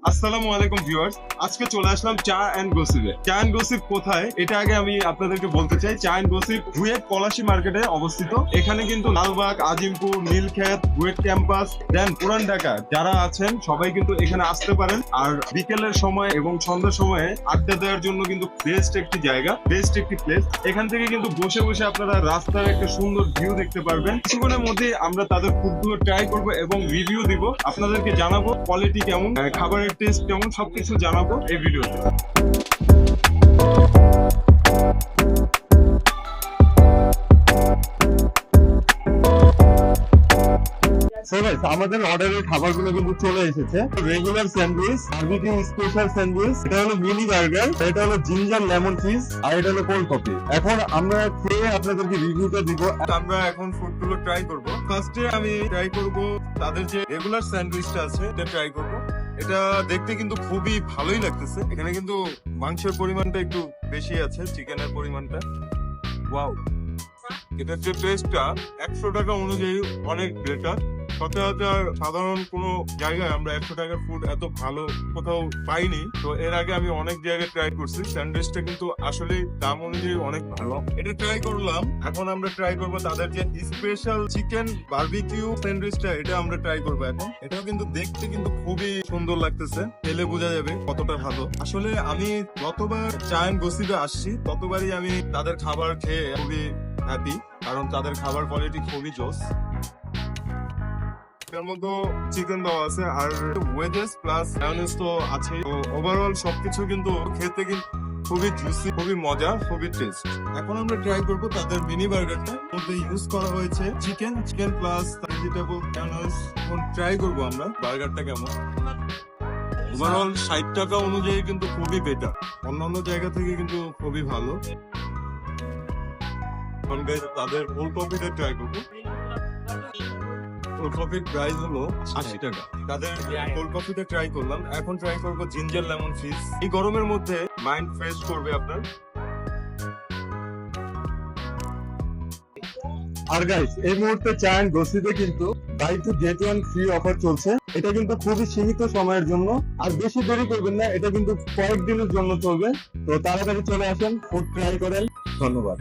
আসসালামু আলাইকুম ভিউয়ার্স, আজকে চলে আসলাম চা এন্ড গসিপে। চা এন্ড গসিপ কোথায় এটা আগে আমি আপনাদেরকে বলতে চাই। চা এন্ড গসিপ বুয়েট পলাশী মার্কেটে অবস্থিত। এখানে কিন্তু লালবাগ, আজিমপুর, নীলক্ষেত, বুয়েট ক্যাম্পাস, দেন পুরান ঢাকা যারা আছেন সবাই কিন্তু এখানে আসতে পারেন। আর বিকেলের সময় এবং সন্ধ্যার সময়ে আড্ডা দেওয়ার জন্য কিন্তু বেস্ট একটি জায়গা, বেস্ট একটি প্লেস। এখান থেকে কিন্তু বসে বসে আপনারা রাস্তার একটা সুন্দর ভিউ দেখতে পারবেন। কিছুক্ষণের মধ্যে আমরা তাদের ফুডগুলো ট্রাই করব এবং রিভিউ দিব, আপনাদেরকে জানাবো কোয়ালিটি কেমন, খাবারের টেস্ট কেমন, সবকিছু জানাবো এই ভিডিওতে। আমাদের অর্ডারের খাবারগুলো কিন্তু চলে এসেছে। Regular sandwich, barbecue special sandwich, এটা হলো মিনি বার্গার, এটা হলো জিঞ্জার লেমন চিজ, আর এটা হলো কোল্ড কফি। এখন আমরা খেয়ে আপনাদেরকে রিভিউটা দিব। আমরা এখন ফুডগুলো ট্রাই করব। ফার্স্টে আমি ট্রাই করব তাদের যে রেগুলার স্যান্ডউইচটা আছে এটা ট্রাই করব। এটা দেখতে কিন্তু খুবই ভালোই লাগতেছে। এখানে কিন্তু মাংসের পরিমাণটা একটু বেশি আছে, চিকেনের পরিমাণটা। ওয়াও, এটার যে টেস্টটা 100 টাকা অনুযায়ী অনেক বেটার। সচরাচর সাধারণ কোনো জায়গায় আমরা 100 টাকার ফুড এত ভালো কোথাও পাইনি। তো এর আগে আমি অনেক জায়গায় ট্রাই করছি, স্যান্ডউইচটা কিন্তু আসলে দাম অনুযায়ী অনেক ভালো। এটা ট্রাই করলাম। এখন আমরা ট্রাই করব তাদের যে স্পেশাল চিকেন বারবিকিউ স্যান্ডউইচটা, এটা আমরা ট্রাই করবো এখন। এটাও কিন্তু দেখতে কিন্তু খুবই সুন্দর লাগতেছে, খেলে বোঝা যাবে কতটা ভালো। আসলে আমি যতবার চা এন্ড গসিপে আসছি ততবারই আমি তাদের খাবার খেয়ে খুবই হ্যাপি, কারণ তাদের খাবার কোয়ালিটি খুবই জোস। এর মধ্যে চিকেন দেওয়া আছে আর ওয়েজেস প্লাস মায়োনিজ তো আছে। তো ওভারঅল সবকিছু কিন্তু খেতে কিন্তু খুবই জুসি, খুবই মজা, খুবই টেস্ট। এখন আমরা ট্রাই করব তাদের মিনি বার্গারটা। মধ্যে ইউজ করা হয়েছে চিকেন প্লাস ভেজিটেবল মায়োনিজ। এখন ট্রাই করব আমরা বার্গারটা কেমন। ওভারঅল 60 টাকা অনুযায়ী কিন্তু খুবই বেটার, অন্যান্য জায়গা থেকে কিন্তু খুবই ভালো। তাদের কোল্ড কফিটা ট্রাই করবো। কোল্ড কফির প্রাইস হলো 80 টাকা। তাদের কোল্ড কফিটা ট্রাই করলাম। এখন ট্রাই করবো জিঞ্জার লেমন ফিজ। এই গরমের মধ্যে মাইন্ড ফ্রেশ করবে আপনার। আর গাইস, এই মুহূর্তে চা এন্ড গসিপে কিন্তু buy two get one free offer চলছে। এটা কিন্তু খুবই সীমিত সময়ের জন্য, আর বেশি দেরি করবেন না। এটা কিন্তু কয়েকদিনের জন্য চলবে। তো তাড়াতাড়ি চলে আসেন, ফুড ট্রাই করেন। ধন্যবাদ।